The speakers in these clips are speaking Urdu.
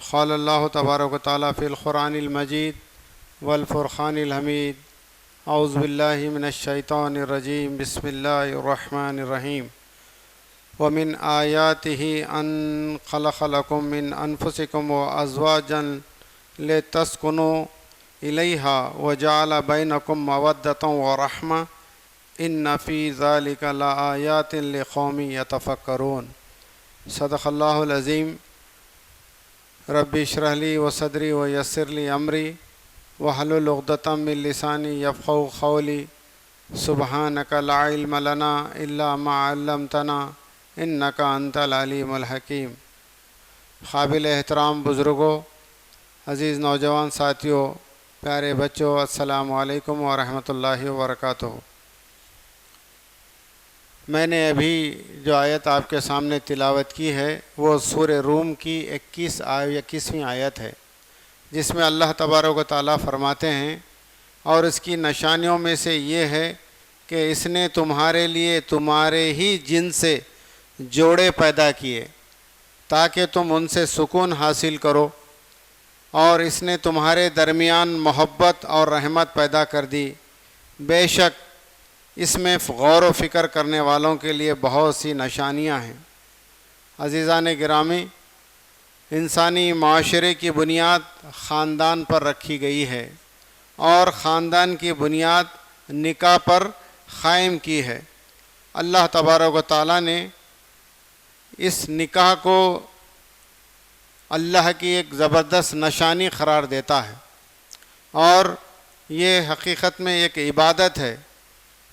قال اللہ تبارک و تعالیٰ فی القرآن المجید والفرقان الحمید اعوذ باللہ من الشیطان الرجیم بسم اللہ الرحمن الرحیم ومن آیاتہ ان خلق لکم من انفسکم وازواجا لتسکنوا الیہا وجعل بینکم مودۃ ورحمۃ ان فی ذلک لآیات لقوم یتفکرون۔ صدق اللہ العظیم۔ رب اشرح لی وصدری ویسر لی امری واحلل عقدۃ من لسانی یفقہوا قولی سبحانک لا علم لنا الا ما علمتنا انک انت العلیم الحکیم۔ قابل احترام بزرگوں، عزیز نوجوان ساتھیوں، پیارے بچوں، السلام علیکم ورحمۃ اللہ وبرکاتہ۔ میں نے ابھی جو آیت آپ کے سامنے تلاوت کی ہے وہ سورہ روم کی 21ویں آیت ہے، جس میں اللہ تبارک و تعالیٰ فرماتے ہیں اور اس کی نشانیوں میں سے یہ ہے کہ اس نے تمہارے لیے تمہارے ہی جن سے جوڑے پیدا کیے تاکہ تم ان سے سکون حاصل کرو، اور اس نے تمہارے درمیان محبت اور رحمت پیدا کر دی۔ بے شک اس میں غور و فکر کرنے والوں کے لیے بہت سی نشانیاں ہیں۔ عزیزان گرامی، انسانی معاشرے کی بنیاد خاندان پر رکھی گئی ہے اور خاندان کی بنیاد نکاح پر قائم کی ہے۔ اللہ تبارک و تعالیٰ نے اس نکاح کو اللہ کی ایک زبردست نشانی قرار دیتا ہے، اور یہ حقیقت میں ایک عبادت ہے۔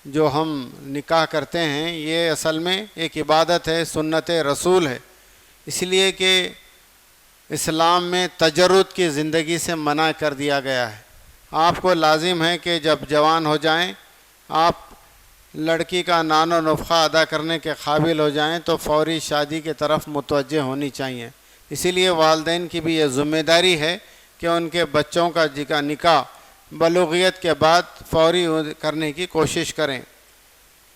جو ہم نکاح کرتے ہیں یہ اصل میں ایک عبادت ہے، سنت رسول ہے، اس لیے کہ اسلام میں تجرد کی زندگی سے منع کر دیا گیا ہے۔ آپ کو لازم ہے کہ جب جوان ہو جائیں، آپ لڑکی کا نان و نفقہ ادا کرنے کے قابل ہو جائیں تو فوری شادی کی طرف متوجہ ہونی چاہیے۔ اسی لیے والدین کی بھی یہ ذمہ داری ہے کہ ان کے بچوں کا نکاح بلوغیت کے بعد فوری کرنے کی کوشش کریں۔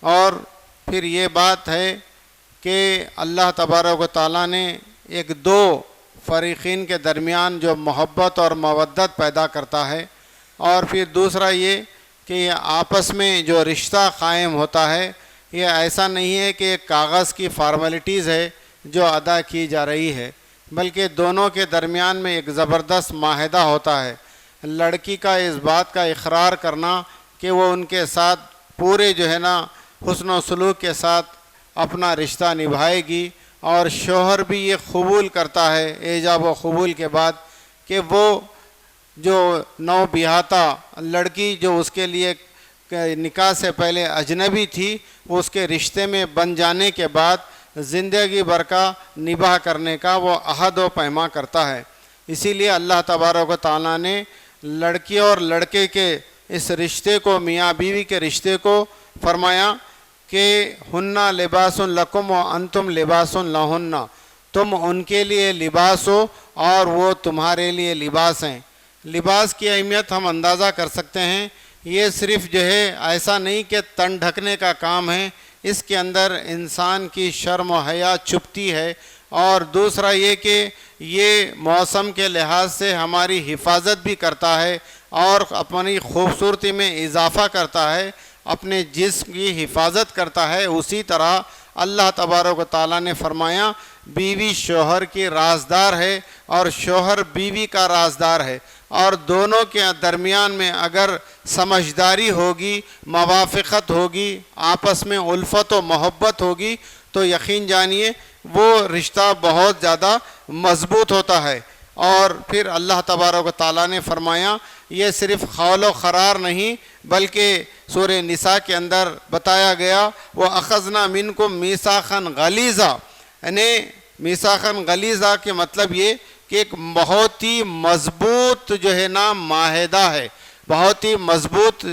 اور پھر یہ بات ہے کہ اللہ تبارک و تعالیٰ نے ایک دو فریقین کے درمیان جو محبت اور مودت پیدا کرتا ہے، اور پھر دوسرا یہ کہ یہ آپس میں جو رشتہ قائم ہوتا ہے یہ ایسا نہیں ہے کہ ایک کاغذ کی فارمیلٹیز ہے جو ادا کی جا رہی ہے، بلکہ دونوں کے درمیان میں ایک زبردست معاہدہ ہوتا ہے۔ لڑکی کا اس بات کا اقرار کرنا کہ وہ ان کے ساتھ پورے حسن و سلوک کے ساتھ اپنا رشتہ نبھائے گی، اور شوہر بھی یہ قبول کرتا ہے ایجاب و قبول کے بعد کہ وہ جو نو بیاہتا لڑکی جو اس کے لیے نکاح سے پہلے اجنبی تھی، وہ اس کے رشتے میں بن جانے کے بعد زندگی بھر کا نباہ کرنے کا وہ عہد و پیما کرتا ہے۔ اسی لیے اللہ تبارک و تعالیٰ نے لڑکی اور لڑکے کے اس رشتے کو، میاں بیوی کے رشتے کو فرمایا کہ ہنّا لباس لکم و انتم لباس لہن، تم ان کے لیے لباس ہو اور وہ تمہارے لیے لباس ہیں۔ لباس کی اہمیت ہم اندازہ کر سکتے ہیں۔ یہ صرف ایسا نہیں کہ تن ڈھکنے کا کام ہے، اس کے اندر انسان کی شرم و حیا چھپتی ہے، اور دوسرا یہ کہ یہ موسم کے لحاظ سے ہماری حفاظت بھی کرتا ہے اور اپنی خوبصورتی میں اضافہ کرتا ہے، اپنے جسم کی حفاظت کرتا ہے۔ اسی طرح اللہ تبارک و تعالیٰ نے فرمایا بیوی شوہر کی رازدار ہے اور شوہر بیوی کا رازدار ہے، اور دونوں کے درمیان میں اگر سمجھداری ہوگی، موافقت ہوگی، آپس میں الفت و محبت ہوگی تو یقین جانیے وہ رشتہ بہت زیادہ مضبوط ہوتا ہے۔ اور پھر اللہ تبارک و تعالیٰ نے فرمایا یہ صرف قول و قرار نہیں، بلکہ سورہ نساء کے اندر بتایا گیا وَأَخَذْنَا مِنْكُمْ مِيثَاقًا غَلِيظًا، یعنی میثاقاً غلیظا کے مطلب یہ کہ ایک بہت ہی مضبوط معاہدہ ہے، بہت ہی مضبوط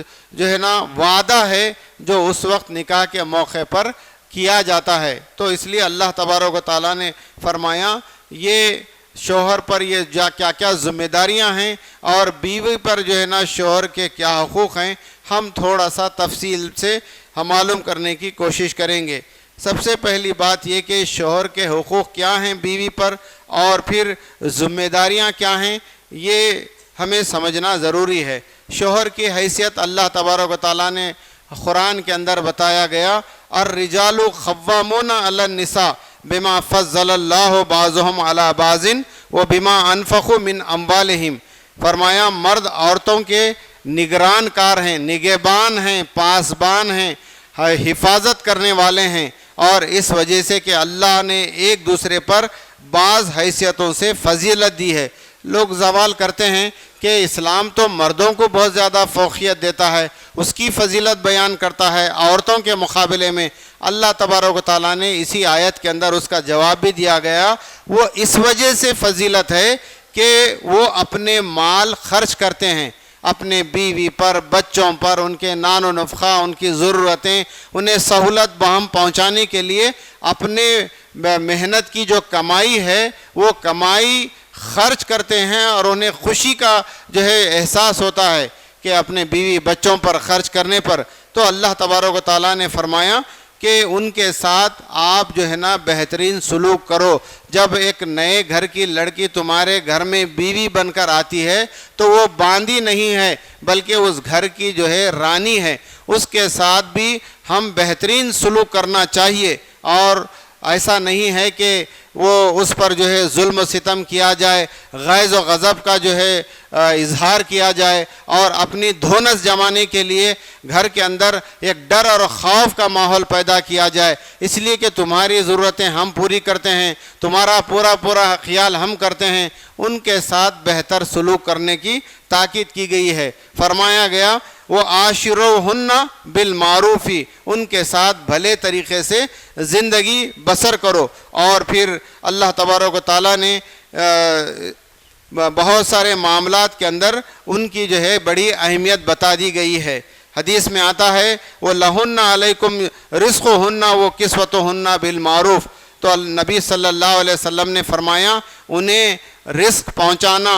وعدہ ہے جو اس وقت نکاح کے موقع پر کیا جاتا ہے۔ تو اس لیے اللہ تبارک و تعالیٰ نے فرمایا یہ شوہر پر یہ کیا کیا ذمہ داریاں ہیں اور بیوی پر شوہر کے کیا حقوق ہیں، ہم تھوڑا سا تفصیل سے معلوم کرنے کی کوشش کریں گے۔ سب سے پہلی بات یہ کہ شوہر کے حقوق کیا ہیں بیوی پر اور پھر ذمہ داریاں کیا ہیں، یہ ہمیں سمجھنا ضروری ہے۔ شوہر کی حیثیت اللہ تبارک و تعالیٰ نے قرآن کے اندر بتایا گیا، الرجال قوامون علی النساء بما فضل اللہ بعضهم علی بعض وبما انفقوا من اموالہم۔ فرمایا مرد عورتوں کے نگران کار ہیں، نگہبان ہیں، پاسبان ہیں، حفاظت کرنے والے ہیں، اور اس وجہ سے کہ اللہ نے ایک دوسرے پر بعض حیثیتوں سے فضیلت دی ہے۔ لوگ سوال کرتے ہیں کہ اسلام تو مردوں کو بہت زیادہ فوقیت دیتا ہے، اس کی فضیلت بیان کرتا ہے عورتوں کے مقابلے میں۔ اللہ تبارک و تعالیٰ نے اسی آیت کے اندر اس کا جواب بھی دیا گیا، وہ اس وجہ سے فضیلت ہے کہ وہ اپنے مال خرچ کرتے ہیں اپنے بیوی پر، بچوں پر، ان کے نان و نفقہ، ان کی ضرورتیں، انہیں سہولت بہم پہنچانے کے لیے اپنے محنت کی جو کمائی ہے وہ کمائی خرچ کرتے ہیں، اور انہیں خوشی کا جو ہے احساس ہوتا ہے کہ اپنے بیوی بچوں پر خرچ کرنے پر۔ تو اللہ تبارک و تعالیٰ نے فرمایا کہ ان کے ساتھ آپ جو ہے نا بہترین سلوک کرو۔ جب ایک نئے گھر کی لڑکی تمہارے گھر میں بیوی بن کر آتی ہے تو وہ باندی نہیں ہے بلکہ اس گھر کی جو ہے رانی ہے، اس کے ساتھ بھی ہم بہترین سلوک کرنا چاہیے، اور ایسا نہیں ہے کہ وہ اس پر جو ہے ظلم و ستم کیا جائے، غیظ و غضب کا جو ہے اظہار کیا جائے، اور اپنی دھونس جمانے کے لیے گھر کے اندر ایک ڈر اور خوف کا ماحول پیدا کیا جائے، اس لیے کہ تمہاری ضرورتیں ہم پوری کرتے ہیں، تمہارا پورا خیال ہم کرتے ہیں۔ ان کے ساتھ بہتر سلوک کرنے کی تاکید کی گئی ہے۔ فرمایا گیا وہ عاشروہن بالمعروف، ان کے ساتھ بھلے طریقے سے زندگی بسر کرو۔ اور پھر اللہ تبارک و تعالیٰ نے بہت سارے معاملات کے اندر ان کی جو ہے بڑی اہمیت بتا دی گئی ہے۔ حدیث میں آتا ہے وہ لہن علیکم رزقہن و کسوتہن بالمعروف، تو نبی صلی اللہ علیہ وسلم نے فرمایا انہیں رزق پہنچانا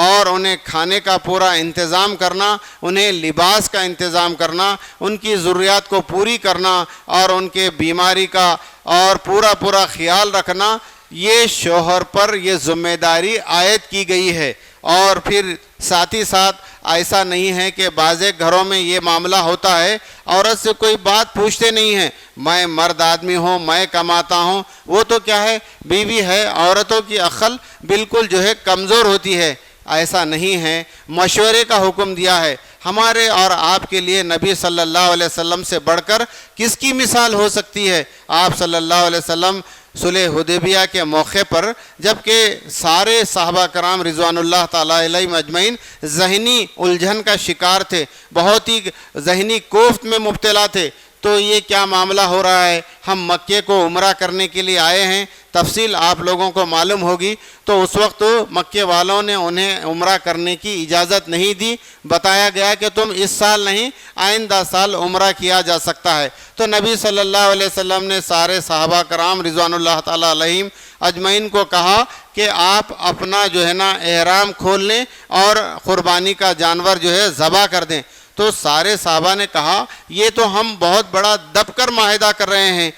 اور انہیں کھانے کا پورا انتظام کرنا، انہیں لباس کا انتظام کرنا، ان کی ضروریات کو پوری کرنا، اور ان کے بیماری کا اور پورا خیال رکھنا، یہ شوہر پر یہ ذمہ داری عائد کی گئی ہے۔ اور پھر ساتھ ہی ساتھ ایسا نہیں ہے کہ بعض گھروں میں یہ معاملہ ہوتا ہے عورت سے کوئی بات پوچھتے نہیں ہیں، میں مرد آدمی ہوں، میں کماتا ہوں، وہ تو کیا ہے بیوی ہے۔ عورتوں کی عقل بالکل جو ہے کمزور ہوتی ہے، ایسا نہیں ہے، مشورے کا حکم دیا ہے۔ ہمارے اور آپ کے لیے نبی صلی اللہ علیہ وسلم سے بڑھ کر کس کی مثال ہو سکتی ہے؟ آپ صلی اللہ علیہ وسلم صلح حدیبیہ کے موقع پر جبکہ سارے صحابہ کرام رضوان اللہ تعالیٰ علیہم اجمعین ذہنی الجھن کا شکار تھے، بہت ہی ذہنی کوفت میں مبتلا تھے، تو یہ کیا معاملہ ہو رہا ہے؟ ہم مکے کو عمرہ کرنے کے لیے آئے ہیں، تفصیل آپ لوگوں کو معلوم ہوگی۔ تو اس وقت مکے والوں نے انہیں عمرہ کرنے کی اجازت نہیں دی، بتایا گیا کہ تم اس سال نہیں آئندہ سال عمرہ کیا جا سکتا ہے۔ تو نبی صلی اللہ علیہ وسلم نے سارے صحابہ کرام رضوان اللہ تعالیٰ علیہم اجمعین کو کہا کہ آپ اپنا جو ہے نا احرام کھول لیں اور قربانی کا جانور جو ہے ذبح کر دیں۔ تو سارے صحابہ نے کہا یہ تو ہم بہت بڑا دب کر معاہدہ کر رہے ہیں،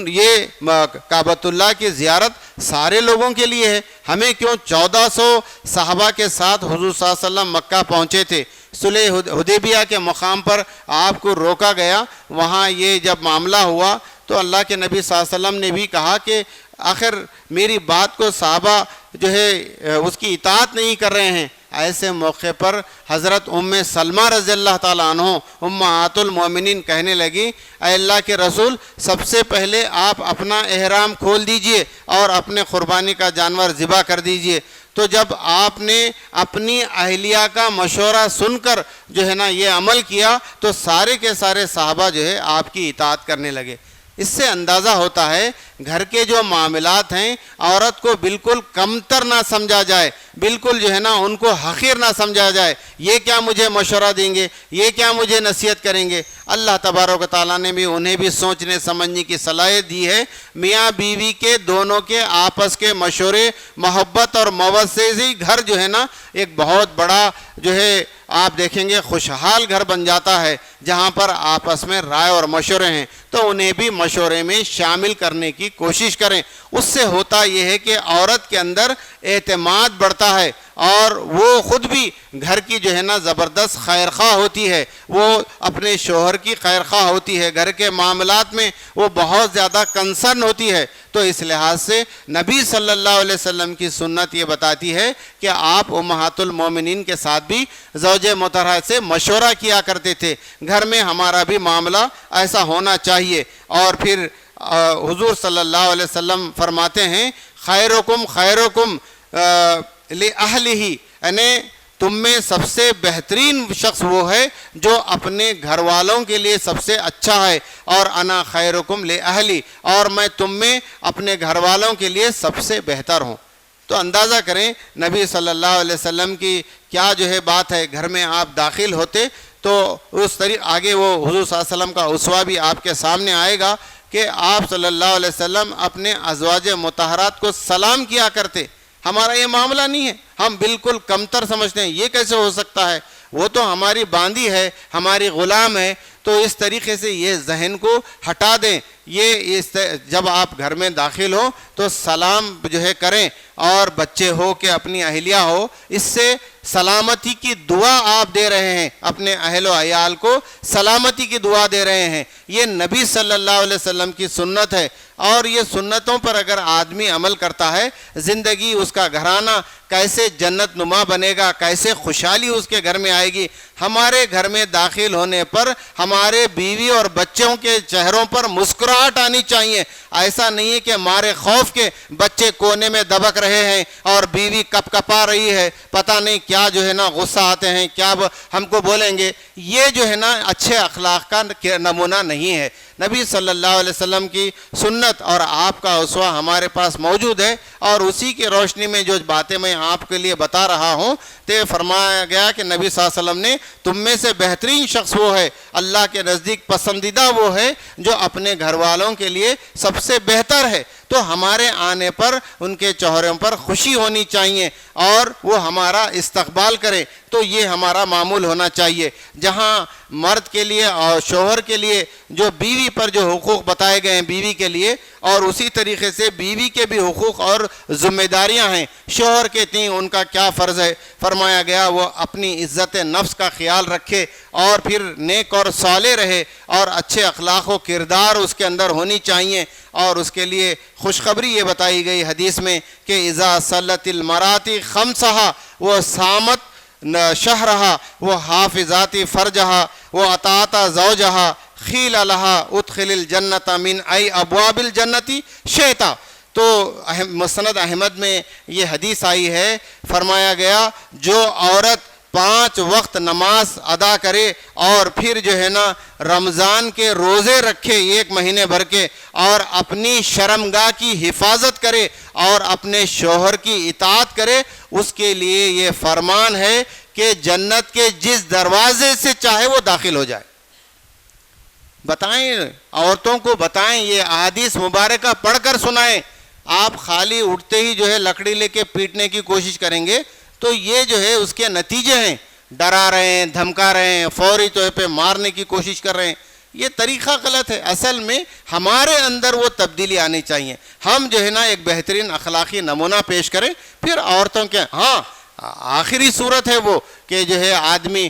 یہ کعبۃ اللہ کی زیارت سارے لوگوں کے لیے ہے، ہمیں کیوں 1400 صحابہ کے ساتھ حضور صلی اللہ علیہ وسلم مکہ پہنچے تھے، صلح حدیبیہ کے مقام پر آپ کو روکا گیا۔ وہاں یہ جب معاملہ ہوا تو اللہ کے نبی صلی اللہ علیہ وسلم نے بھی کہا کہ آخر میری بات کو صحابہ جو ہے اس کی اطاعت نہیں کر رہے ہیں۔ ایسے موقع پر حضرت ام سلمہ رضی اللہ تعالیٰ عنہ امہات المومنین کہنے لگی اے اللہ کے رسول سب سے پہلے آپ اپنا احرام کھول دیجئے اور اپنے قربانی کا جانور ذبح کر دیجئے۔ تو جب آپ نے اپنی اہلیہ کا مشورہ سن کر جو ہے نا یہ عمل کیا تو سارے کے سارے صحابہ جو ہے آپ کی اطاعت کرنے لگے۔ اس سے اندازہ ہوتا ہے گھر کے جو معاملات ہیں عورت کو بالکل کمتر نہ سمجھا جائے، بالکل جو ہے نا ان کو حقیر نہ سمجھا جائے، یہ کیا مجھے مشورہ دیں گے، یہ کیا مجھے نصیحت کریں گے۔ اللہ تبارک و تعالیٰ نے بھی انہیں بھی سوچنے سمجھنے کی صلاحیت دی ہے۔ میاں بیوی کے دونوں کے آپس کے مشورے، محبت اور موت سے ہی گھر جو ہے نا ایک بہت بڑا جو ہے آپ دیکھیں گے خوشحال گھر بن جاتا ہے، جہاں پر آپس میں رائے اور مشورے ہیں، تو انہیں بھی مشورے میں شامل کرنے کی کوشش کریں۔ اس سے ہوتا یہ ہے کہ عورت کے اندر اعتماد بڑھتا ہے اور وہ خود بھی گھر کی جو ہے نا زبردست خیر خواہ ہوتی ہے، وہ اپنے شوہر کی خیر خواہ ہوتی ہے، گھر کے معاملات میں وہ بہت زیادہ کنسرن ہوتی ہے۔ تو اس لحاظ سے نبی صلی اللہ علیہ وسلم کی سنت یہ بتاتی ہے کہ آپ امہات المومنین کے ساتھ بھی زوج محترمہ سے مشورہ کیا کرتے تھے۔ گھر میں ہمارا بھی معاملہ ایسا ہونا چاہیے۔ اور پھر حضور صلی اللہ علیہ وسلم فرماتے ہیں خیرکم خیرکم لأہلہ، یعنی تم میں سب سے بہترین شخص وہ ہے جو اپنے گھر والوں کے لیے سب سے اچھا ہے، اور انا خیرکم لأہلی، اور میں تم میں اپنے گھر والوں کے لیے سب سے بہتر ہوں۔ تو اندازہ کریں نبی صلی اللہ علیہ وسلم کی کیا جو ہے بات ہے۔ گھر میں آپ داخل ہوتے تو اس طریقے آگے وہ حضور صلی اللہ علیہ وسلم کا اسوہ بھی آپ کے سامنے آئے گا کہ آپ صلی اللہ علیہ وسلم اپنے ازواج مطہرات کو سلام کیا کرتے۔ ہمارا یہ معاملہ نہیں ہے، ہم بالکل کمتر سمجھتے ہیں، یہ کیسے ہو سکتا ہے، وہ تو ہماری باندی ہے، ہماری غلام ہے۔ تو اس طریقے سے یہ ذہن کو ہٹا دیں، یہ جب آپ گھر میں داخل ہو تو سلام جو ہے کریں، اور بچے ہو کہ اپنی اہلیہ ہو، اس سے سلامتی کی دعا آپ دے رہے ہیں، اپنے اہل و عیال کو سلامتی کی دعا دے رہے ہیں۔ یہ نبی صلی اللہ علیہ وسلم کی سنت ہے، اور یہ سنتوں پر اگر آدمی عمل کرتا ہے، زندگی اس کا گھرانہ کیسے جنت نما بنے گا، کیسے خوشحالی اس کے گھر میں آئے گی۔ ہمارے گھر میں داخل ہونے پر ہمارے بیوی اور بچوں کے چہروں پر مسکراہٹ آنی چاہیے۔ ایسا نہیں ہے کہ مارے خوف کے بچے کونے میں دبک رہے ہیں اور بیوی کپ کپا رہی ہے، پتہ نہیں کیا جو ہے نا غصہ آتے ہیں، کیا ہم کو بولیں گے۔ یہ جو ہے نا اچھے اخلاق کا نمونہ نہیں ہے۔ نبی صلی اللہ علیہ وسلم کی سنت اور آپ کا اسوہ ہمارے پاس موجود ہے، اور اسی کی روشنی میں جو باتیں میں آپ کے لیے بتا رہا ہوں، تو فرمایا گیا کہ نبی صلی اللہ علیہ وسلم نے تم میں سے بہترین شخص وہ ہے، اللہ کے نزدیک پسندیدہ وہ ہے جو اپنے گھر والوں کے لیے سب سے بہتر ہے۔ تو ہمارے آنے پر ان کے چہروں پر خوشی ہونی چاہیے اور وہ ہمارا استقبال کرے، تو یہ ہمارا معمول ہونا چاہیے۔ جہاں مرد کے لیے اور شوہر کے لیے جو بیوی پر جو حقوق بتائے گئے ہیں بیوی کے لیے، اور اسی طریقے سے بیوی کے بھی حقوق اور ذمہ داریاں ہیں، شوہر کے تئیں ان کا کیا فرض ہے۔ فرمایا گیا وہ اپنی عزت نفس کا خیال رکھے، اور پھر نیک اور صالح رہے، اور اچھے اخلاق و کردار اس کے اندر ہونی چاہیے۔ اور اس کے لیے خوشخبری یہ بتائی گئی حدیث میں کہ اذا صلت المراتی خمسہا وہ سامت شہرہا وہ حافظاتی فرجہا وہ اطاعت زوجہا خیل لہا ادخل الجنت من ای ابواب الجنتی شیطا۔ تو مسند احمد میں یہ حدیث آئی ہے، فرمایا گیا جو عورت 5 وقت نماز ادا کرے اور پھر جو ہے نا رمضان کے روزے رکھے 1 مہینے بھر کے، اور اپنی شرمگاہ کی حفاظت کرے اور اپنے شوہر کی اطاعت کرے، اس کے لیے یہ فرمان ہے کہ جنت کے جس دروازے سے چاہے وہ داخل ہو جائے۔ بتائیں، عورتوں کو بتائیں، یہ احادیث مبارکہ پڑھ کر سنائیں۔ آپ خالی اٹھتے ہی جو ہے لکڑی لے کے پیٹنے کی کوشش کریں گے تو یہ جو ہے اس کے نتیجے ہیں، ڈرا رہے ہیں، دھمکا رہے ہیں، فوری طور پہ مارنے کی کوشش کر رہے ہیں۔ یہ طریقہ غلط ہے۔ اصل میں ہمارے اندر وہ تبدیلی آنی چاہیے، ہم جو ہے نا ایک بہترین اخلاقی نمونہ پیش کریں، پھر عورتوں کے ہاں آخری صورت ہے وہ کہ جو ہے آدمی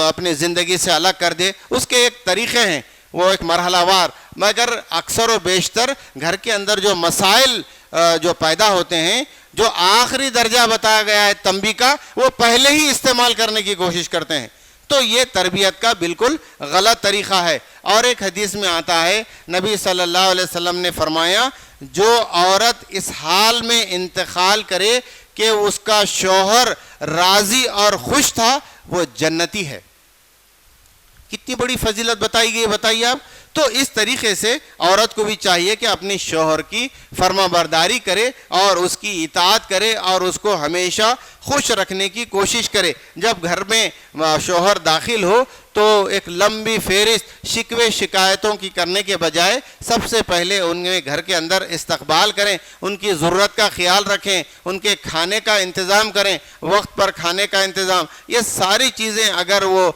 اپنی زندگی سے الگ کر دے، اس کے ایک طریقے ہیں، وہ ایک مرحلہ وار، مگر اکثر و بیشتر گھر کے اندر جو مسائل جو پیدا ہوتے ہیں، جو آخری درجہ بتایا گیا ہے تنبیہ کا، وہ پہلے ہی استعمال کرنے کی کوشش کرتے ہیں۔ تو یہ تربیت کا بالکل غلط طریقہ ہے۔ اور ایک حدیث میں آتا ہے نبی صلی اللہ علیہ وسلم نے فرمایا جو عورت اس حال میں انتقال کرے کہ اس کا شوہر راضی اور خوش تھا، وہ جنتی ہے۔ کتنی بڑی فضیلت بتائی گئی، بتائیے آپ، تو اس طریقے سے عورت کو بھی چاہیے کہ اپنی شوہر کی فرما برداری کرے اور اس کی اطاعت کرے اور اس کو ہمیشہ خوش رکھنے کی کوشش کرے. جب گھر میں شوہر داخل ہو تو ایک لمبی فہرست شکوے شکایتوں کی کرنے کے بجائے سب سے پہلے ان میں گھر کے اندر استقبال کریں, ان کی ضرورت کا خیال رکھیں, ان کے کھانے کا انتظام کریں, وقت پر کھانے کا انتظام. یہ ساری چیزیں اگر وہ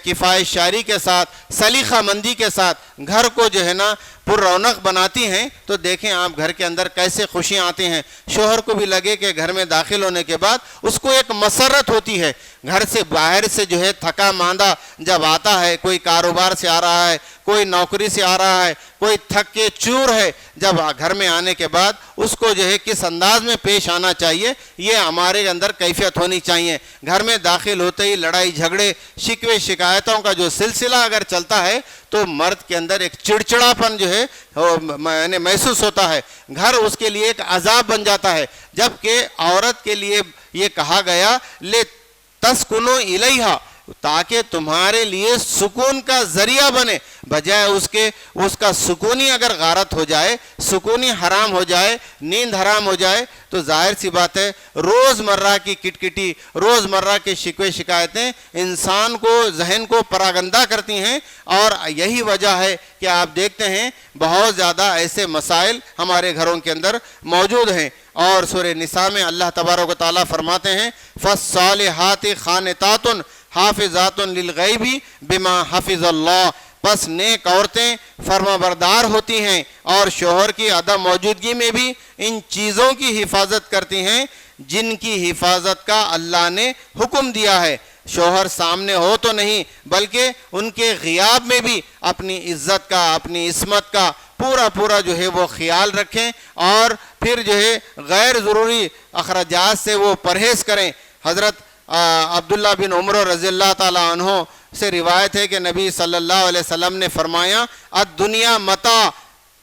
کفایت شعری کے ساتھ, سلیقہ مندی کے ساتھ گھر کو جو ہے نا پر رونق بناتی ہیں تو دیکھیں آپ گھر کے اندر کیسے خوشیاں آتی ہیں. شوہر کو بھی لگے کہ گھر میں داخل ہونے کے بعد اس کو ایک مسرت ہوتی ہے. گھر سے باہر سے جو ہے تھکا ماندہ جب آتا ہے, کوئی کاروبار سے آ رہا ہے, کوئی نوکری سے آ رہا ہے, کوئی تھک کے چور ہے, جب گھر میں آنے کے بعد اس کو جو ہے کس انداز میں پیش آنا چاہیے, یہ ہمارے اندر کیفیت ہونی چاہیے. گھر میں داخل ہوتے ہی لڑائی جھگڑے شکوے شکایتوں کا جو سلسلہ اگر چلتا ہے تو مرد کے اندر ایک چڑچڑاپن جو ہے محسوس ہوتا ہے. گھر اس کے لیے ایک عذاب بن جاتا ہے. جبکہ عورت کے لیے یہ کہا گیا لے تسکنو الیہا, تاکہ تمہارے لیے سکون کا ذریعہ بنے, بجائے اس کا سکونی اگر غارت ہو جائے, سکونی حرام ہو جائے, نیند حرام ہو جائے تو ظاہر سی بات ہے روز مرہ کی کٹکٹی, روز مرہ کے شکوے شکایتیں انسان کو ذہن کو پراگندہ کرتی ہیں. اور یہی وجہ ہے کہ آپ دیکھتے ہیں بہت زیادہ ایسے مسائل ہمارے گھروں کے اندر موجود ہیں. اور سورہ نساء میں اللہ تبارک و تعالیٰ فرماتے ہیں فالصالحات خانتات حافظات للغیب بما حفظ اللہ, پس نیک عورتیں فرما بردار ہوتی ہیں اور شوہر کی عدم موجودگی میں بھی ان چیزوں کی حفاظت کرتی ہیں جن کی حفاظت کا اللہ نے حکم دیا ہے. شوہر سامنے ہو تو نہیں بلکہ ان کے غیاب میں بھی اپنی عزت کا, اپنی عصمت کا پورا جو ہے وہ خیال رکھیں اور پھر جو ہے غیر ضروری اخراجات سے وہ پرہیز کریں. حضرت عبداللہ بن عمر رضی اللہ تعالیٰ عنہ سے روایت ہے کہ نبی صلی اللہ علیہ وسلم نے فرمایا الدنیا متاع,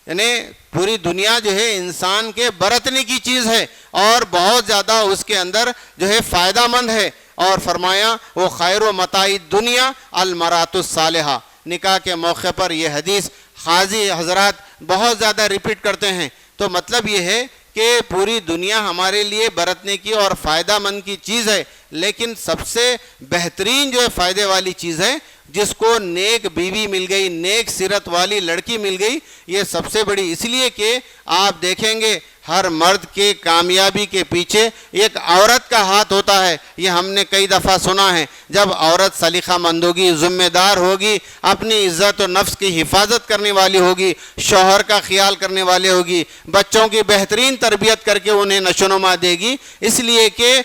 یعنی پوری دنیا جو ہے انسان کے برتنے کی چیز ہے اور بہت زیادہ اس کے اندر جو ہے فائدہ مند ہے. اور فرمایا وہ خیر و متاع الدنیا المرأۃ الصالحہ. نکاح کے موقع پر یہ حدیث قاضی حضرات بہت زیادہ ریپیٹ کرتے ہیں. تو مطلب یہ ہے کہ پوری دنیا ہمارے لیے برتنے کی اور فائدہ مند کی چیز ہے, لیکن سب سے بہترین جو ہے فائدے والی چیز ہے جس کو نیک بیوی مل گئی, نیک سیرت والی لڑکی مل گئی, یہ سب سے بڑی. اس لیے کہ آپ دیکھیں گے ہر مرد کے کامیابی کے پیچھے ایک عورت کا ہاتھ ہوتا ہے. یہ ہم نے کئی دفعہ سنا ہے. جب عورت سلیقہ مند ہوگی, ذمہ دار ہوگی, اپنی عزت و نفس کی حفاظت کرنے والی ہوگی, شوہر کا خیال کرنے والی ہوگی, بچوں کی بہترین تربیت کر کے انہیں نشوونما دے گی. اس لیے کہ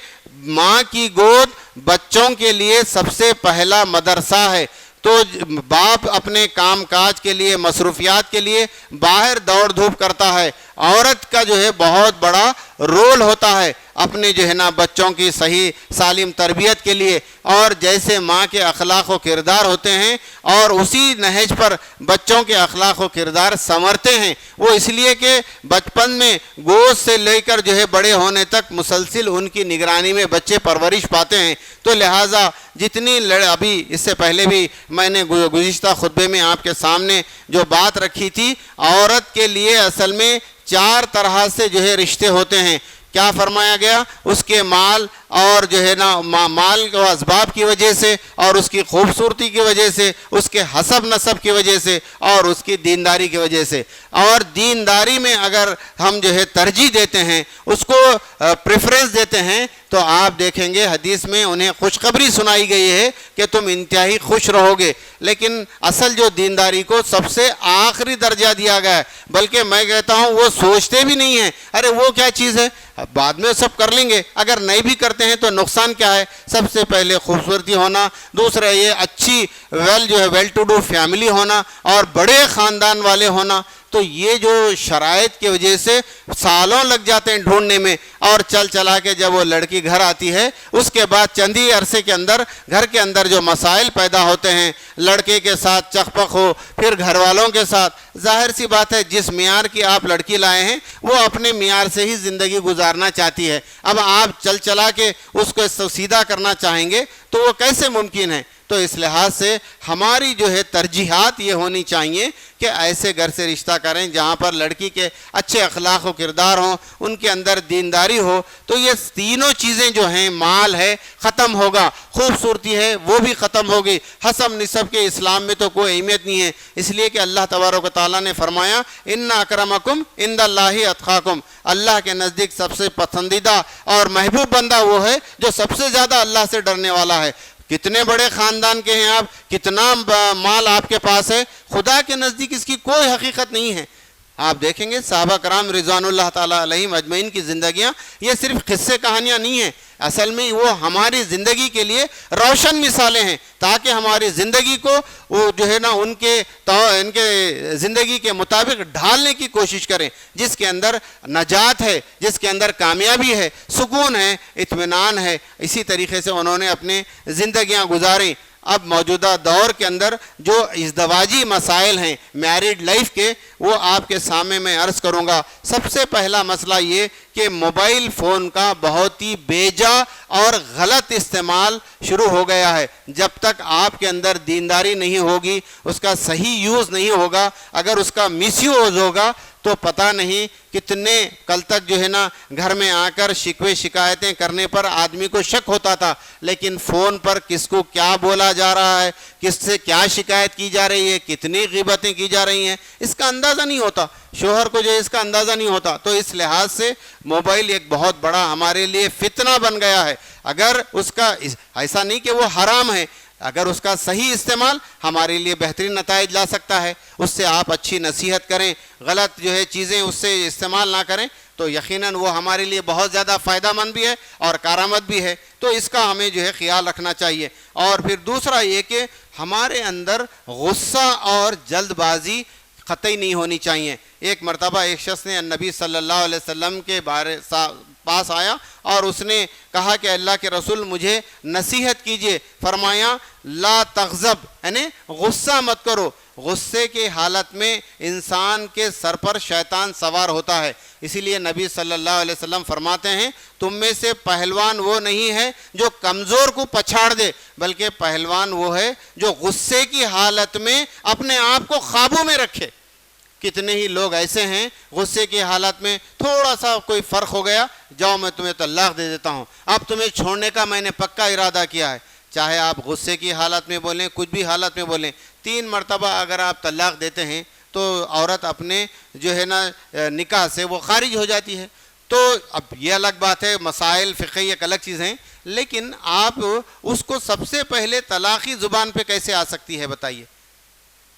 ماں کی گود بچوں کے لیے سب سے پہلا مدرسہ ہے. تو باپ اپنے کام کاج کے لیے, مصروفیات کے لیے باہر دوڑ دھوپ کرتا ہے. عورت کا جو ہے بہت بڑا رول ہوتا ہے اپنے جو ہے نا بچوں کی صحیح سالم تربیت کے لیے. اور جیسے ماں کے اخلاق و کردار ہوتے ہیں اور اسی نہج پر بچوں کے اخلاق و کردار سنورتے ہیں. وہ اس لیے کہ بچپن میں گود سے لے کر جو ہے بڑے ہونے تک مسلسل ان کی نگرانی میں بچے پرورش پاتے ہیں. تو لہٰذا جتنی ابھی اس سے پہلے بھی میں نے گزشتہ خطبے میں آپ کے سامنے جو بات رکھی تھی, عورت کے لیے اصل میں 4 طرح سے جو ہے رشتے ہوتے ہیں. کیا فرمایا گیا؟ اس کے مال اور جو ہے نا مال و اسباب کی وجہ سے, اور اس کی خوبصورتی کی وجہ سے, اس کے حسب نسب کی وجہ سے, اور اس کی دینداری کی وجہ سے. اور دینداری میں اگر ہم جو ہے ترجیح دیتے ہیں, اس کو پریفرنس دیتے ہیں, تو آپ دیکھیں گے حدیث میں انہیں خوشخبری سنائی گئی ہے کہ تم انتہائی خوش رہو گے. لیکن اصل جو دینداری کو سب سے آخری درجہ دیا گیا ہے, بلکہ میں کہتا ہوں وہ سوچتے بھی نہیں ہیں ارے وہ کیا چیز ہے, بعد میں سب کر لیں گے. اگر نہیں بھی کرتے ہیں تو نقصان کیا ہے؟ سب سے پہلے خوبصورتی ہونا, دوسرا یہ اچھی ویل ٹو ڈو فیملی ہونا, اور بڑے خاندان والے ہونا. تو یہ جو شرائط کی وجہ سے سالوں لگ جاتے ہیں ڈھونڈنے میں, اور چلا کے جب وہ لڑکی گھر آتی ہے اس کے بعد چند ہی عرصے کے اندر گھر کے اندر جو مسائل پیدا ہوتے ہیں, لڑکے کے ساتھ چخپخ ہو, پھر گھر والوں کے ساتھ. ظاہر سی بات ہے جس معیار کی آپ لڑکی لائے ہیں وہ اپنے معیار سے ہی زندگی گزارنا چاہتی ہے. اب آپ چلا کے اس کو سیدھا کرنا چاہیں گے تو وہ کیسے ممکن ہے؟ تو تو اس لحاظ سے ہماری جو ہے ترجیحات یہ ہونی چاہیے کہ ایسے گھر سے رشتہ کریں جہاں پر لڑکی کے اچھے اخلاق و کردار ہوں، ان کے اندر دینداری ہو. تو یہ تینوں چیزیں جو ہیں، مال ہے ختم ہوگا، خوبصورتی ہے وہ بھی ختم ہوگی، حسب نسب کے اسلام میں تو کوئی اہمیت نہیں ہے. اس لیے کہ اللہ تبارک و تعالیٰ نے فرمایا ان اکرمکم عند اللہ اتقاکم، اللہ کے نزدیک سب سے پسندیدہ اور محبوب بندہ وہ ہے جو سب سے زیادہ اللہ سے ڈرنے والا ہے. کتنے بڑے خاندان کے ہیں آپ، کتنا مال آپ کے پاس ہے، خدا کے نزدیک اس کی کوئی حقیقت نہیں ہے. آپ دیکھیں گے صحابہ کرام رضوان اللہ تعالیٰ علیہم اجمعین کی زندگیاں یہ صرف قصے کہانیاں نہیں ہیں، اصل میں وہ ہماری زندگی کے لیے روشن مثالیں ہیں، تاکہ ہماری زندگی کو وہ جو ہے نا ان کے زندگی کے مطابق ڈھالنے کی کوشش کریں، جس کے اندر نجات ہے، جس کے اندر کامیابی ہے، سکون ہے، اطمینان ہے. اسی طریقے سے انہوں نے اپنے زندگیاں گزاریں. اب موجودہ دور کے اندر جو ازدواجی مسائل ہیں میرڈ لائف کے، وہ آپ کے سامنے میں عرض کروں گا. سب سے پہلا مسئلہ یہ کہ موبائل فون کا بہت ہی بیجا اور غلط استعمال شروع ہو گیا ہے. جب تک آپ کے اندر دینداری نہیں ہوگی، اس کا صحیح یوز نہیں ہوگا، اگر اس کا مس یوز ہوگا تو پتہ نہیں کتنے کل تک جو ہے نا گھر میں آ کر شکوے شکایتیں کرنے پر آدمی کو شک ہوتا تھا، لیکن فون پر کس کو کیا بولا جا رہا ہے، کس سے کیا شکایت کی جا رہی ہے، کتنی غیبتیں کی جا رہی ہیں، اس کا اندازہ نہیں ہوتا. شوہر کو جو ہے اس کا اندازہ نہیں ہوتا. تو اس لحاظ سے موبائل ایک بہت بڑا ہمارے لیے فتنہ بن گیا ہے. اگر اس کا ایسا نہیں کہ وہ حرام ہے، اگر اس کا صحیح استعمال ہمارے لیے بہترین نتائج لا سکتا ہے، اس سے آپ اچھی نصیحت کریں، غلط جو ہے چیزیں اس سے استعمال نہ کریں، تو یقیناً وہ ہمارے لیے بہت زیادہ فائدہ مند بھی ہے اور کارآمد بھی ہے. تو اس کا ہمیں جو ہے خیال رکھنا چاہیے. اور پھر دوسرا یہ کہ ہمارے اندر غصہ اور جلد بازی قطعی نہیں ہونی چاہیے. ایک مرتبہ ایک شخص نے نبی صلی اللہ علیہ وسلم کے پاس آیا اور اس نے کہا کہ اللہ کے رسول مجھے نصیحت کیجئے. فرمایا لا تغضب، یعنی غصہ مت کرو. غصے کے حالت میں انسان کے سر پر شیطان سوار ہوتا ہے. اسی لیے نبی صلی اللہ علیہ وسلم فرماتے ہیں تم میں سے پہلوان وہ نہیں ہے جو کمزور کو پچھاڑ دے، بلکہ پہلوان وہ ہے جو غصے کی حالت میں اپنے آپ کو قابو میں رکھے. کتنے ہی لوگ ایسے ہیں غصے کی حالت میں تھوڑا سا کوئی فرق ہو گیا، جاؤ میں تمہیں طلاق دے دیتا ہوں، اب تمہیں چھوڑنے کا میں نے پکا ارادہ کیا ہے. چاہے آپ غصے کی حالت میں بولیں، کچھ بھی حالت میں بولیں، 3 مرتبہ اگر آپ طلاق دیتے ہیں تو عورت اپنے جو ہے نا نکاح سے وہ خارج ہو جاتی ہے. تو اب یہ الگ بات ہے، مسائل فقہی ایک الگ چیز ہیں، لیکن آپ اس کو سب سے پہلے طلاقی زبان پہ کیسے آ سکتی ہے بتائیے؟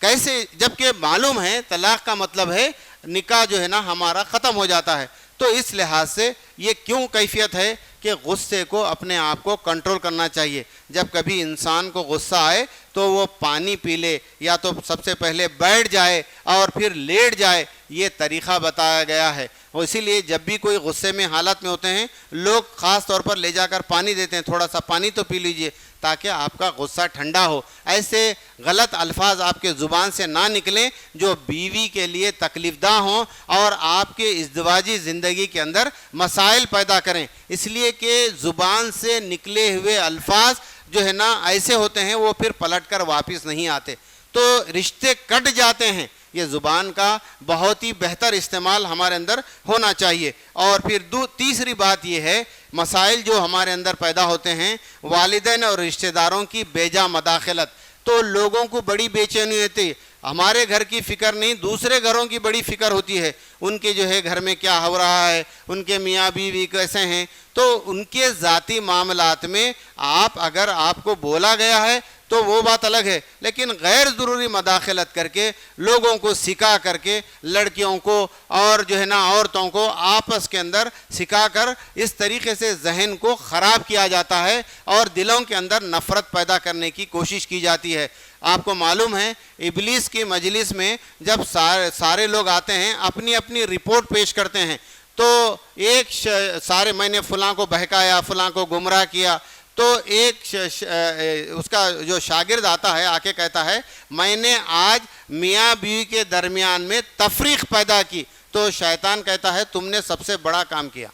کیسے؟ جبکہ معلوم ہے طلاق کا مطلب ہے نکاح جو ہے نا ہمارا ختم ہو جاتا ہے. تو اس لحاظ سے یہ کیوں کیفیت ہے کہ غصے کو اپنے آپ کو کنٹرول کرنا چاہیے. جب کبھی انسان کو غصہ آئے تو وہ پانی پی لے، یا تو سب سے پہلے بیٹھ جائے اور پھر لیٹ جائے. یہ طریقہ بتایا گیا ہے. اور اسی لیے جب بھی کوئی غصے میں حالت میں ہوتے ہیں، لوگ خاص طور پر لے جا کر پانی دیتے ہیں، تھوڑا سا پانی تو پی لیجئے تاکہ آپ کا غصہ ٹھنڈا ہو. ایسے غلط الفاظ آپ کے زبان سے نہ نکلیں جو بیوی کے لیے تکلیف دہ ہوں اور آپ کے ازدواجی زندگی کے اندر مسائل پیدا کریں. اس لیے کہ زبان سے نکلے ہوئے الفاظ جو ہے نا ایسے ہوتے ہیں وہ پھر پلٹ کر واپس نہیں آتے، تو رشتے کٹ جاتے ہیں. یہ زبان کا بہت ہی بہتر استعمال ہمارے اندر ہونا چاہیے. اور پھر تیسری بات یہ ہے، مسائل جو ہمارے اندر پیدا ہوتے ہیں، والدین اور رشتہ داروں کی بیجا مداخلت. تو لوگوں کو بڑی بے چینی ہوتی ہے، ہمارے گھر کی فکر نہیں، دوسرے گھروں کی بڑی فکر ہوتی ہے، ان کے جو ہے گھر میں کیا ہو رہا ہے، ان کے میاں بیوی کیسے ہیں. تو ان کے ذاتی معاملات میں اگر آپ کو بولا گیا ہے تو وہ بات الگ ہے، لیکن غیر ضروری مداخلت کر کے، لوگوں کو سکھا کر کے، لڑکیوں کو اور جو ہے نا عورتوں کو آپس کے اندر سکھا کر اس طریقے سے ذہن کو خراب کیا جاتا ہے اور دلوں کے اندر نفرت پیدا کرنے کی کوشش کی جاتی ہے. آپ کو معلوم ہے ابلیس کی مجلس میں جب سارے لوگ آتے ہیں اپنی اپنی رپورٹ پیش کرتے ہیں، تو ایک میں نے فلاں کو بہکایا، فلاں کو گمراہ کیا، تو ایک اس کا جو شاگرد آتا ہے آ کے کہتا ہے میں نے آج میاں بیوی کے درمیان میں تفریق پیدا کی. تو شیطان کہتا ہے تم نے سب سے بڑا کام کیا.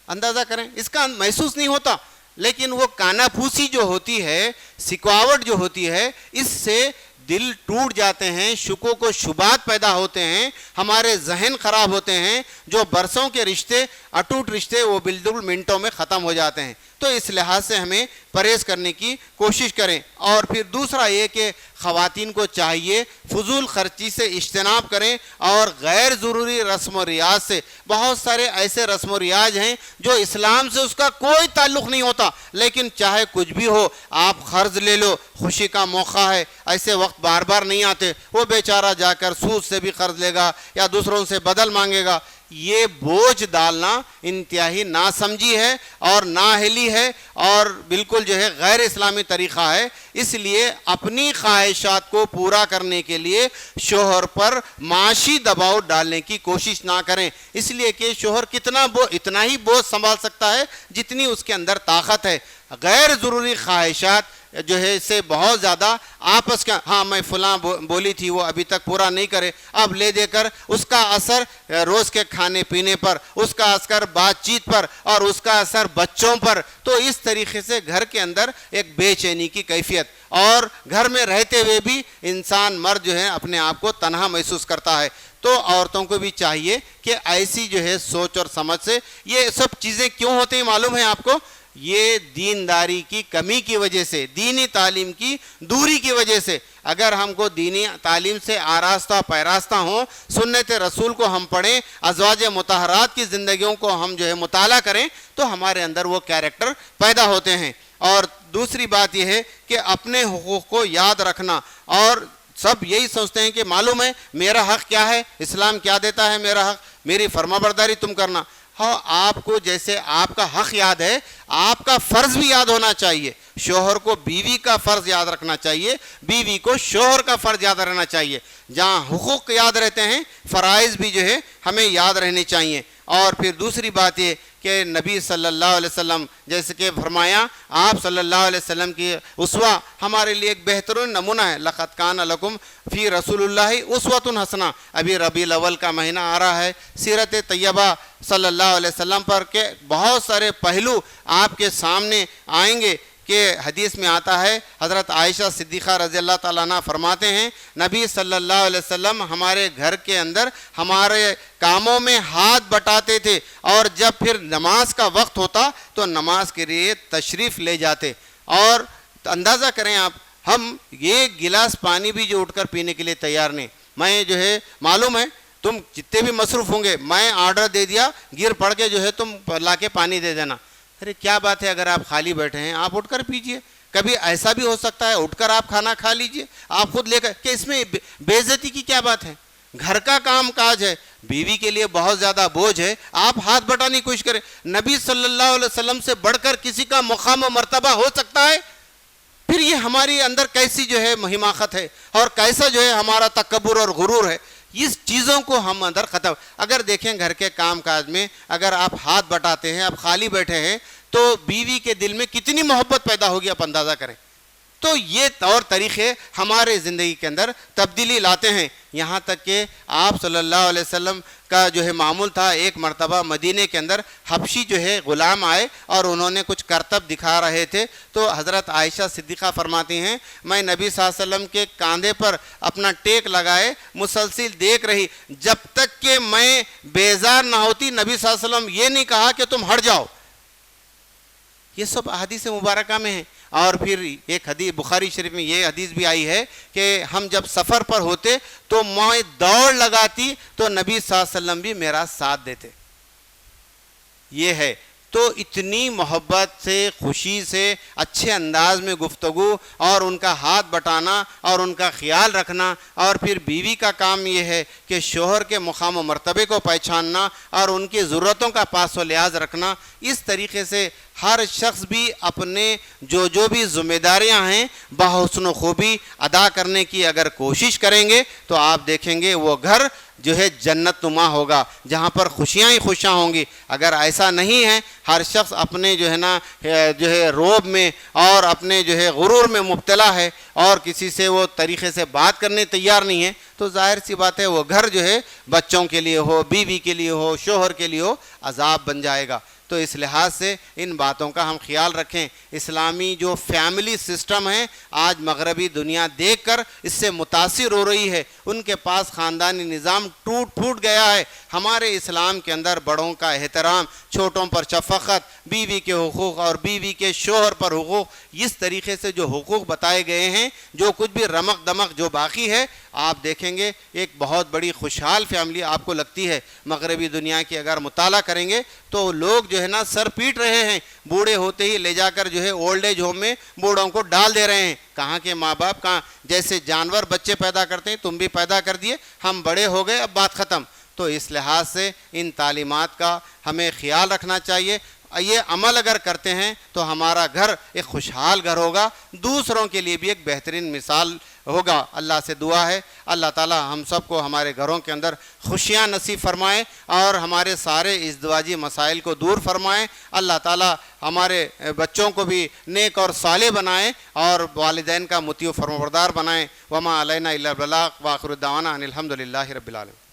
اندازہ کریں، اس کا محسوس نہیں ہوتا. لیکن وہ کانا پھوسی جو ہوتی ہے، سکواوٹ جو ہوتی ہے، اس سے دل ٹوٹ جاتے ہیں، شکوک و شبہات پیدا ہوتے ہیں، ہمارے ذہن خراب ہوتے ہیں، جو برسوں کے رشتے، اٹوٹ رشتے، وہ بالکل منٹوں میں ختم ہو جاتے ہیں۔ تو اس لحاظ سے ہمیں پرہیز کرنے کی کوشش کریں۔ اور پھر دوسرا یہ کہ خواتین کو چاہیے فضول خرچی سے اجتناب کریں اور غیر ضروری رسم و ریاض سے، بہت سارے ایسے رسم و ریاض ہیں جو اسلام سے اس کا کوئی تعلق نہیں ہوتا، لیکن چاہے کچھ بھی ہو، آپ قرض لے لو، خوشی کا موقع ہے، ایسے وقت بار بار نہیں آتے، وہ بیچارہ جا کر سود سے بھی قرض لے گا یا دوسروں سے بدل مانگے گا۔ یہ بوجھ ڈالنا انتہائی ناسمجھی ہے اور نااہلی ہے اور بالکل جو ہے غیر اسلامی طریقہ ہے۔ اس لیے اپنی خواہشات کو پورا کرنے کے لیے شوہر پر معاشی دباؤ ڈالنے کی کوشش نہ کریں، اس لیے کہ شوہر اتنا ہی بوجھ سنبھال سکتا ہے جتنی اس کے اندر طاقت ہے۔ غیر ضروری خواہشات جو ہے اس سے بہت زیادہ آپس کا، ہاں میں فلاں بولی تھی وہ ابھی تک پورا نہیں کرے، اب لے دے کر اس کا اثر روز کے کھانے پینے پر، اس کا اثر بات چیت پر اور اس کا اثر بچوں پر، تو اس طریقے سے گھر کے اندر ایک بے چینی کی کیفیت، اور گھر میں رہتے ہوئے بھی انسان مرد جو ہے اپنے آپ کو تنہا محسوس کرتا ہے۔ تو عورتوں کو بھی چاہیے کہ ایسی جو ہے سوچ اور سمجھ سے، یہ سب چیزیں کیوں ہوتی ہیں معلوم ہے آپ کو؟ یہ دینداری کی کمی کی وجہ سے، دینی تعلیم کی دوری کی وجہ سے۔ اگر ہم کو دینی تعلیم سے آراستہ پیراستہ ہوں، سنت رسول کو ہم پڑھیں، ازواج مطہرات کی زندگیوں کو ہم جو ہے مطالعہ کریں، تو ہمارے اندر وہ کیریکٹر پیدا ہوتے ہیں۔ اور دوسری بات یہ ہے کہ اپنے حقوق کو یاد رکھنا، اور سب یہی سوچتے ہیں کہ معلوم ہے میرا حق کیا ہے، اسلام کیا دیتا ہے میرا حق، میری فرما برداری تم کرنا۔ ہاں، آپ کو جیسے آپ کا حق یاد ہے، آپ کا فرض بھی یاد ہونا چاہیے۔ شوہر کو بیوی کا فرض یاد رکھنا چاہیے، بیوی کو شوہر کا فرض یاد رہنا چاہیے۔ جہاں حقوق یاد رہتے ہیں، فرائض بھی جو ہے ہمیں یاد رہنے چاہیے۔ اور پھر دوسری بات یہ کہ نبی صلی اللہ علیہ وسلم جیسے کہ فرمایا، آپ صلی اللہ علیہ وسلم کی اسوہ ہمارے لیے ایک بہترین نمونہ ہے۔ لقد کان لکم فی رسول اللہ اسوۃ حسنہ۔ ابھی ربیع الاول کا مہینہ آ رہا ہے، سیرت طیبہ صلی اللہ علیہ وسلم پر کے بہت سارے پہلو آپ کے سامنے آئیں گے کہ حدیث میں آتا ہے، حضرت عائشہ صدیقہ رضی اللہ تعالیٰ عنہ فرماتے ہیں، نبی صلی اللہ علیہ وسلم ہمارے گھر کے اندر ہمارے کاموں میں ہاتھ بٹاتے تھے، اور جب پھر نماز کا وقت ہوتا تو نماز کے لیے تشریف لے جاتے۔ اور اندازہ کریں آپ، ہم یہ گلاس پانی بھی جو اٹھ کر پینے کے لیے تیار نہیں۔ میں جو ہے معلوم ہے تم جتنے بھی مصروف ہوں گے، میں آرڈر دے دیا، گر پڑ کے جو ہے تم لا کے پانی دے دینا۔ ارے کیا بات ہے، اگر آپ خالی بیٹھے ہیں آپ اٹھ کر پیجئے۔ کبھی ایسا بھی ہو سکتا ہے اٹھ کر آپ کھانا کھا لیجئے، آپ خود لے کر، کہ اس میں بے عزتی کی کیا بات ہے؟ گھر کا کام کاج ہے، بیوی کے لیے بہت زیادہ بوجھ ہے، آپ ہاتھ بٹانے کی کوشش کریں۔ نبی صلی اللہ علیہ وسلم سے بڑھ کر کسی کا مقام و مرتبہ ہو سکتا ہے؟ پھر یہ ہماری اندر کیسی جو ہے حماقت ہے، اور کیسا جو ہے ہمارا تکبر اور غرور ہے۔ اس چیزوں کو ہم اندر ختم، اگر دیکھیں گھر کے کام کاج میں اگر آپ ہاتھ بٹاتے ہیں، آپ خالی بیٹھے ہیں، تو بیوی کے دل میں کتنی محبت پیدا ہوگی آپ اندازہ کریں۔ تو یہ طور طریقے ہمارے زندگی کے اندر تبدیلی لاتے ہیں، یہاں تک کہ آپ صلی اللہ علیہ وسلم کا جو ہے معمول تھا، ایک مرتبہ مدینے کے اندر حبشی جو ہے غلام آئے اور انہوں نے کچھ کرتب دکھا رہے تھے، تو حضرت عائشہ صدیقہ فرماتی ہیں، میں نبی صلی اللہ علیہ وسلم کے کاندھے پر اپنا ٹیک لگائے مسلسل دیکھ رہی، جب تک کہ میں بیزار نہ ہوتی نبی صلی اللہ علیہ وسلم یہ نہیں کہا کہ تم ہٹ جاؤ۔ یہ سب احادیث مبارکہ میں ہیں۔ اور پھر ایک حدیث بخاری شریف میں یہ حدیث بھی آئی ہے کہ ہم جب سفر پر ہوتے تو میں دوڑ لگاتی تو نبی صلی اللہ علیہ وسلم بھی میرا ساتھ دیتے۔ یہ ہے تو اتنی محبت سے، خوشی سے، اچھے انداز میں گفتگو اور ان کا ہاتھ بٹانا اور ان کا خیال رکھنا، اور پھر بیوی کا کام یہ ہے کہ شوہر کے مقام و مرتبے کو پہچاننا اور ان کی ضرورتوں کا پاس و لحاظ رکھنا۔ اس طریقے سے ہر شخص بھی اپنے جو بھی ذمہ داریاں ہیں بحسن و خوبی ادا کرنے کی اگر کوشش کریں گے تو آپ دیکھیں گے وہ گھر جو ہے جنت نما ہوگا، جہاں پر خوشیاں ہی خوشیاں ہوں گی۔ اگر ایسا نہیں ہے، ہر شخص اپنے جو ہے نا جو ہے روب میں اور اپنے جو ہے غرور میں مبتلا ہے اور کسی سے وہ طریقے سے بات کرنے تیار نہیں ہے، تو ظاہر سی بات ہے وہ گھر جو ہے بچوں کے لیے ہو، بیوی کے لیے ہو، شوہر کے لیے ہو، عذاب بن جائے گا۔ تو اس لحاظ سے ان باتوں کا ہم خیال رکھیں۔ اسلامی جو فیملی سسٹم ہے آج مغربی دنیا دیکھ کر اس سے متاثر ہو رہی ہے، ان کے پاس خاندانی نظام ٹوٹ پھوٹ گیا ہے۔ ہمارے اسلام کے اندر بڑوں کا احترام، چھوٹوں پر شفقت، بیوی کے حقوق اور بیوی کے شوہر پر حقوق، اس طریقے سے جو حقوق بتائے گئے ہیں، جو کچھ بھی رمق دمق جو باقی ہے، آپ دیکھیں گے ایک بہت بڑی خوشحال فیملی آپ کو لگتی ہے۔ مغربی دنیا کی اگر مطالعہ کریں گے تو لوگ جو ہے نا سر پیٹ رہے ہیں، بوڑھے ہوتے ہی لے جا کر جو ہے اولڈ ایج ہوم میں بوڑھوں کو ڈال دے رہے ہیں۔ کہاں کے ماں باپ، کہاں جیسے جانور بچے پیدا کرتے ہیں تم بھی پیدا کر دیے، ہم بڑے ہو گئے اب بات ختم۔ تو اس لحاظ سے ان تعلیمات کا ہمیں خیال رکھنا چاہیے۔ یہ عمل اگر کرتے ہیں تو ہمارا گھر ایک خوشحال گھر ہوگا، دوسروں کے لیے بھی ایک بہترین مثال ہوگا۔ اللہ سے دعا ہے اللہ تعالی ہم سب کو ہمارے گھروں کے اندر خوشیاں نصیب فرمائیں اور ہمارے سارے ازدواجی مسائل کو دور فرمائیں۔ اللہ تعالی ہمارے بچوں کو بھی نیک اور صالح بنائیں اور والدین کا مطیع و فرمانبردار بنائیں۔ وما علینا الا البلاغ، وآخر دعوانا ان الحمد للہ رب العالمین۔